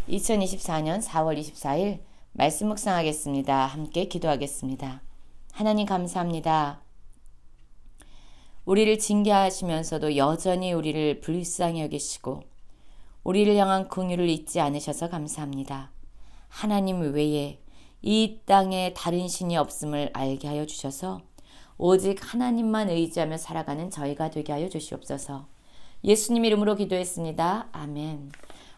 2024년 4월 24일 말씀 묵상하겠습니다. 함께 기도하겠습니다. 하나님 감사합니다. 우리를 징계하시면서도 여전히 우리를 불쌍히 여기시고 우리를 향한 긍휼을 잊지 않으셔서 감사합니다. 하나님 외에 이 땅에 다른 신이 없음을 알게 하여 주셔서 오직 하나님만 의지하며 살아가는 저희가 되게 하여 주시옵소서. 예수님 이름으로 기도했습니다. 아멘.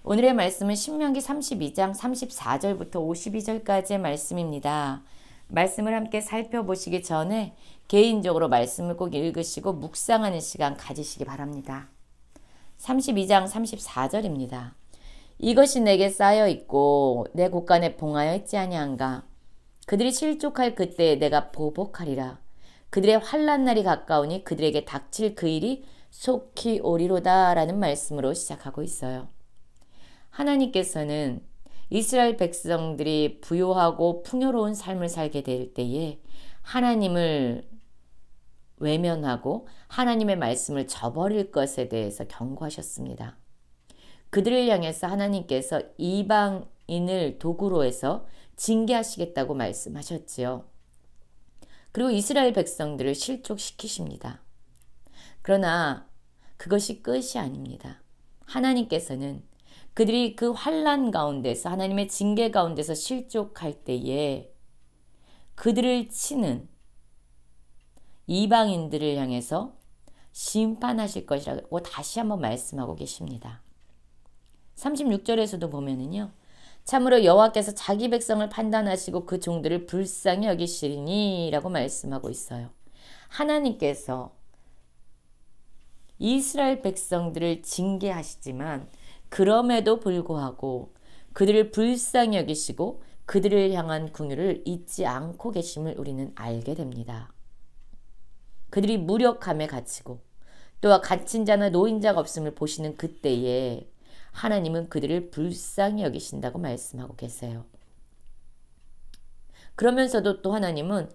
오늘의 말씀은 신명기 32장 34절부터 52절까지의 말씀입니다. 말씀을 함께 살펴보시기 전에 개인적으로 말씀을 꼭 읽으시고 묵상하는 시간 가지시기 바랍니다. 32장 34절입니다. 이것이 내게 쌓여 있고 내 곳간에 봉하여 있지 아니한가. 그들이 실족할 그때에 내가 보복하리라. 그들의 환난 날이 가까우니 그들에게 닥칠 그 일이 속히 오리로다 라는 말씀으로 시작하고 있어요. 하나님께서는 이스라엘 백성들이 부요하고 풍요로운 삶을 살게 될 때에 하나님을 외면하고 하나님의 말씀을 저버릴 것에 대해서 경고하셨습니다. 그들을 향해서 하나님께서 이방인을 도구로 해서 징계하시겠다고 말씀하셨지요. 그리고 이스라엘 백성들을 실족시키십니다. 그러나 그것이 끝이 아닙니다. 하나님께서는 그들이 그 환난 가운데서 하나님의 징계 가운데서 실족할 때에 그들을 치는 이방인들을 향해서 심판하실 것이라고 다시 한번 말씀하고 계십니다. 36절에서도 보면은요. 참으로 여호와께서 자기 백성을 판단하시고 그 종들을 불쌍히 여기시리니 라고 말씀하고 있어요. 하나님께서 이스라엘 백성들을 징계하시지만 그럼에도 불구하고 그들을 불쌍히 여기시고 그들을 향한 긍휼을 잊지 않고 계심을 우리는 알게 됩니다. 그들이 무력함에 갇히고 또한 갇힌 자나 노인자가 없음을 보시는 그때에 하나님은 그들을 불쌍히 여기신다고 말씀하고 계세요. 그러면서도 또 하나님은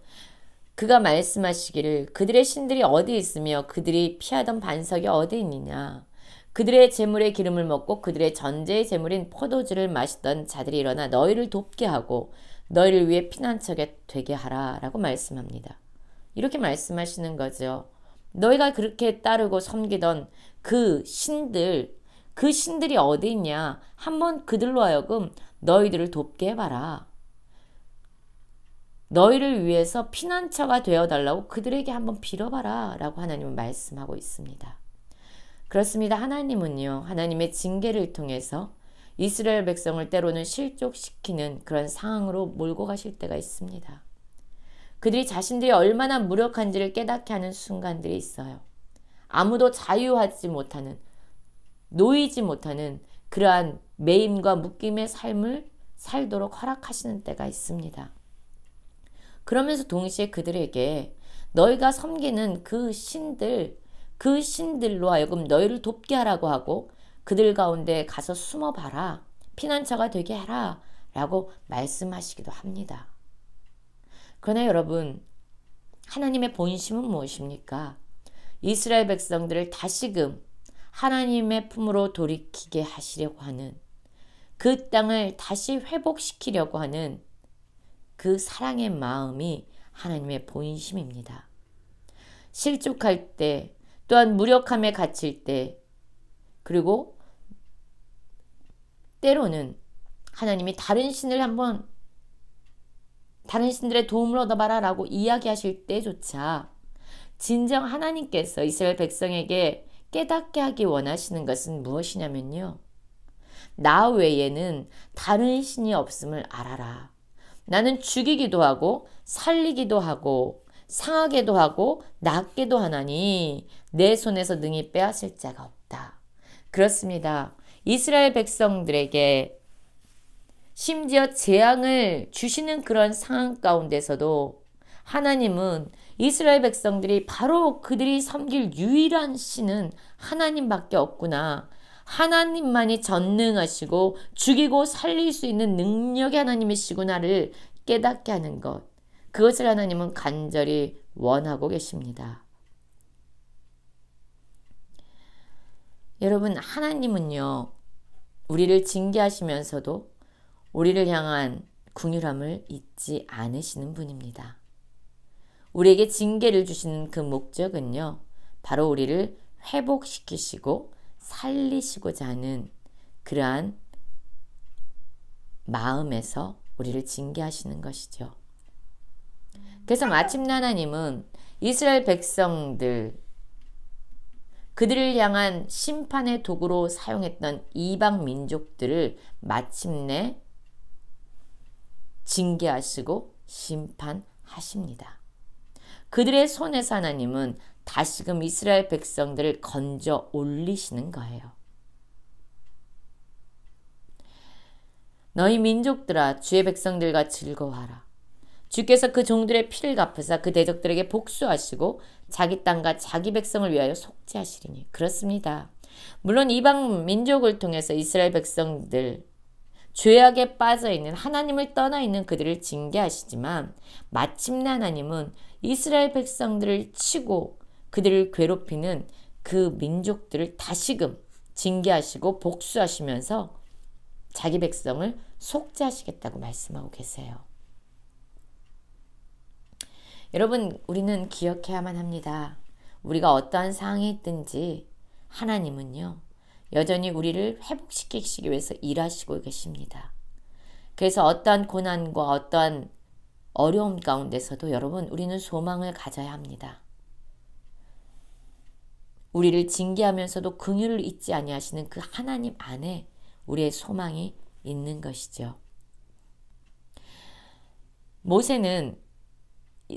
그가 말씀하시기를 그들의 신들이 어디 있으며 그들이 피하던 반석이 어디 있느냐. 그들의 재물의 기름을 먹고 그들의 전제의 재물인 포도주를 마시던 자들이 일어나 너희를 돕게 하고 너희를 위해 피난처게 되게 하라 라고 말씀합니다. 이렇게 말씀하시는 거죠. 너희가 그렇게 따르고 섬기던 그 신들이 어디 있냐. 한번 그들로 하여금 너희들을 돕게 해봐라. 너희를 위해서 피난처가 되어달라고 그들에게 한번 빌어봐라 라고 하나님은 말씀하고 있습니다. 그렇습니다. 하나님은요. 하나님의 징계를 통해서 이스라엘 백성을 때로는 실족시키는 그런 상황으로 몰고 가실 때가 있습니다. 그들이 자신들이 얼마나 무력한지를 깨닫게 하는 순간들이 있어요. 아무도 자유하지 못하는, 놓이지 못하는 그러한 매임과 묶임의 삶을 살도록 허락하시는 때가 있습니다. 그러면서 동시에 그들에게 너희가 섬기는 그 신들로 하여금 너희를 돕게 하라고 하고 그들 가운데 가서 숨어봐라. 피난처가 되게 하라. 라고 말씀하시기도 합니다. 그러나 여러분, 하나님의 본심은 무엇입니까? 이스라엘 백성들을 다시금 하나님의 품으로 돌이키게 하시려고 하는 그 땅을 다시 회복시키려고 하는 그 사랑의 마음이 하나님의 본심입니다. 실족할 때 또한 무력함에 갇힐 때 그리고 때로는 하나님이 다른 신들의 도움을 얻어봐라 라고 이야기하실 때조차 진정 하나님께서 이스라엘 백성에게 깨닫게 하기 원하시는 것은 무엇이냐면요. 나 외에는 다른 신이 없음을 알아라. 나는 죽이기도 하고 살리기도 하고 상하게도 하고 낫게도 하나니 내 손에서 능히 빼앗을 자가 없다. 그렇습니다. 이스라엘 백성들에게 심지어 재앙을 주시는 그런 상황 가운데서도 하나님은 이스라엘 백성들이 바로 그들이 섬길 유일한 신은 하나님밖에 없구나. 하나님만이 전능하시고 죽이고 살릴 수 있는 능력의 하나님이시구나를 깨닫게 하는 것. 그것을 하나님은 간절히 원하고 계십니다. 여러분, 하나님은요, 우리를 징계하시면서도 우리를 향한 긍휼함을 잊지 않으시는 분입니다. 우리에게 징계를 주시는 그 목적은요, 바로 우리를 회복시키시고 살리시고자 하는 그러한 마음에서 우리를 징계하시는 것이죠. 그래서 마침내 하나님은 이스라엘 백성들, 그들을 향한 심판의 도구로 사용했던 이방 민족들을 마침내 징계하시고 심판하십니다. 그들의 손에서 하나님은 다시금 이스라엘 백성들을 건져 올리시는 거예요. 너희 민족들아 주의 백성들과 즐거워하라. 주께서 그 종들의 피를 갚으사 그 대적들에게 복수하시고 자기 땅과 자기 백성을 위하여 속죄하시리니. 그렇습니다. 물론 이방 민족을 통해서 이스라엘 백성들, 죄악에 빠져있는, 하나님을 떠나있는 그들을 징계하시지만 마침내 하나님은 이스라엘 백성들을 치고 그들을 괴롭히는 그 민족들을 다시금 징계하시고 복수하시면서 자기 백성을 속죄하시겠다고 말씀하고 계세요. 여러분, 우리는 기억해야만 합니다. 우리가 어떠한 상황에 있든지 하나님은요, 여전히 우리를 회복시키시기 위해서 일하시고 계십니다. 그래서 어떠한 고난과 어떠한 어려움 가운데서도 여러분, 우리는 소망을 가져야 합니다. 우리를 징계하면서도 긍휼을 잊지 아니하시는 그 하나님 안에 우리의 소망이 있는 것이죠. 모세는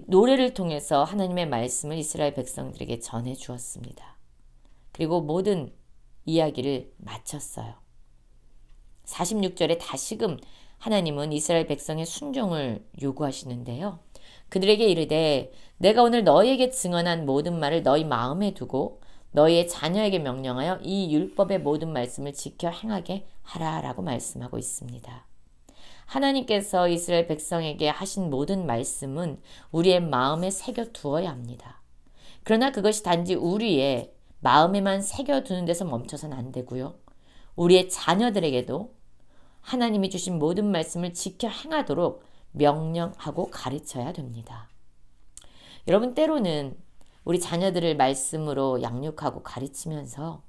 노래를 통해서 하나님의 말씀을 이스라엘 백성들에게 전해 주었습니다. 그리고 모든 이야기를 마쳤어요. 46절에 다시금 하나님은 이스라엘 백성의 순종을 요구하시는데요. 그들에게 이르되 내가 오늘 너희에게 증언한 모든 말을 너희 마음에 두고 너희의 자녀에게 명령하여 이 율법의 모든 말씀을 지켜 행하게 하라라고 말씀하고 있습니다. 하나님께서 이스라엘 백성에게 하신 모든 말씀은 우리의 마음에 새겨 두어야 합니다. 그러나 그것이 단지 우리의 마음에만 새겨두는 데서 멈춰서는 안 되고요. 우리의 자녀들에게도 하나님이 주신 모든 말씀을 지켜 행하도록 명령하고 가르쳐야 됩니다. 여러분, 때로는 우리 자녀들을 말씀으로 양육하고 가르치면서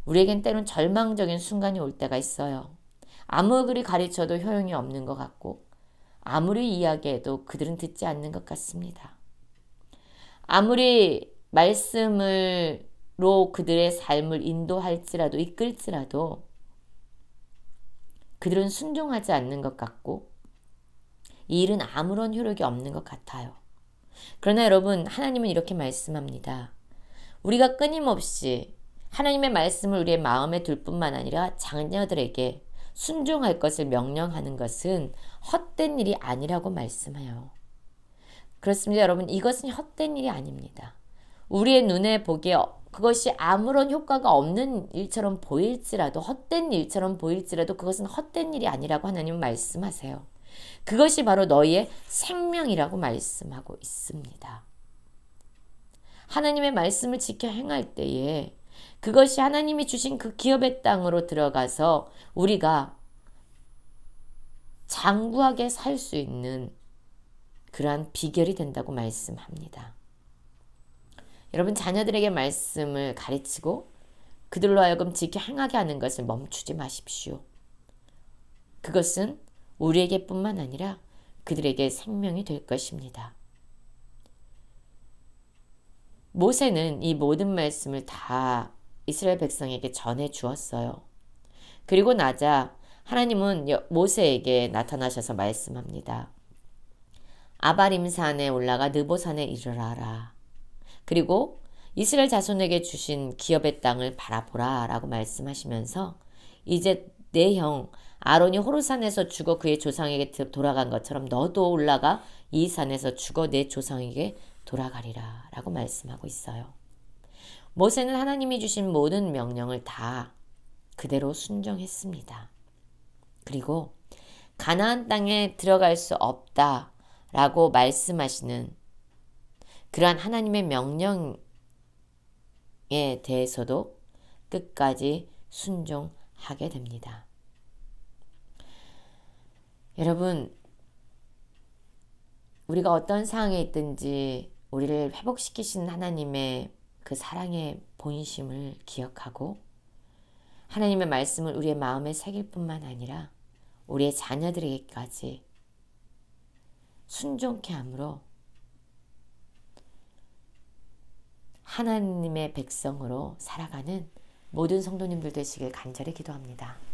우리에겐 때론 절망적인 순간이 올 때가 있어요. 아무리 가르쳐도 효용이 없는 것 같고 아무리 이야기해도 그들은 듣지 않는 것 같습니다. 아무리 말씀으로 그들의 삶을 인도할지라도 이끌지라도 그들은 순종하지 않는 것 같고 이 일은 아무런 효력이 없는 것 같아요. 그러나 여러분, 하나님은 이렇게 말씀합니다. 우리가 끊임없이 하나님의 말씀을 우리의 마음에 둘 뿐만 아니라 자녀들에게 순종할 것을 명령하는 것은 헛된 일이 아니라고 말씀해요. 그렇습니다. 여러분, 이것은 헛된 일이 아닙니다. 우리의 눈에 보기에 그것이 아무런 효과가 없는 일처럼 보일지라도, 헛된 일처럼 보일지라도 그것은 헛된 일이 아니라고 하나님은 말씀하세요. 그것이 바로 너희의 생명이라고 말씀하고 있습니다. 하나님의 말씀을 지켜 행할 때에 그것이 하나님이 주신 그 기업의 땅으로 들어가서 우리가 장구하게 살 수 있는 그러한 비결이 된다고 말씀합니다. 여러분, 자녀들에게 말씀을 가르치고 그들로 하여금 지켜 행하게 하는 것을 멈추지 마십시오. 그것은 우리에게 뿐만 아니라 그들에게 생명이 될 것입니다. 모세는 이 모든 말씀을 다 이스라엘 백성에게 전해 주었어요. 그리고 나자 하나님은 모세에게 나타나셔서 말씀합니다. 아바림산에 올라가 느보산에 이르러라. 그리고 이스라엘 자손에게 주신 기업의 땅을 바라보라 라고 말씀하시면서 이제 내 형 아론이 호르산에서 죽어 그의 조상에게 돌아간 것처럼 너도 올라가 이 산에서 죽어 내 조상에게 돌아가리라 라고 말씀하고 있어요. 모세는 하나님이 주신 모든 명령을 다 그대로 순종했습니다. 그리고 가나안 땅에 들어갈 수 없다 라고 말씀하시는 그러한 하나님의 명령에 대해서도 끝까지 순종하게 됩니다. 여러분, 우리가 어떤 상황에 있든지 우리를 회복시키신 하나님의 그 사랑의 본심을 기억하고 하나님의 말씀을 우리의 마음에 새길 뿐만 아니라 우리의 자녀들에게까지 순종케 함으로 하나님의 백성으로 살아가는 모든 성도님들 되시길 간절히 기도합니다.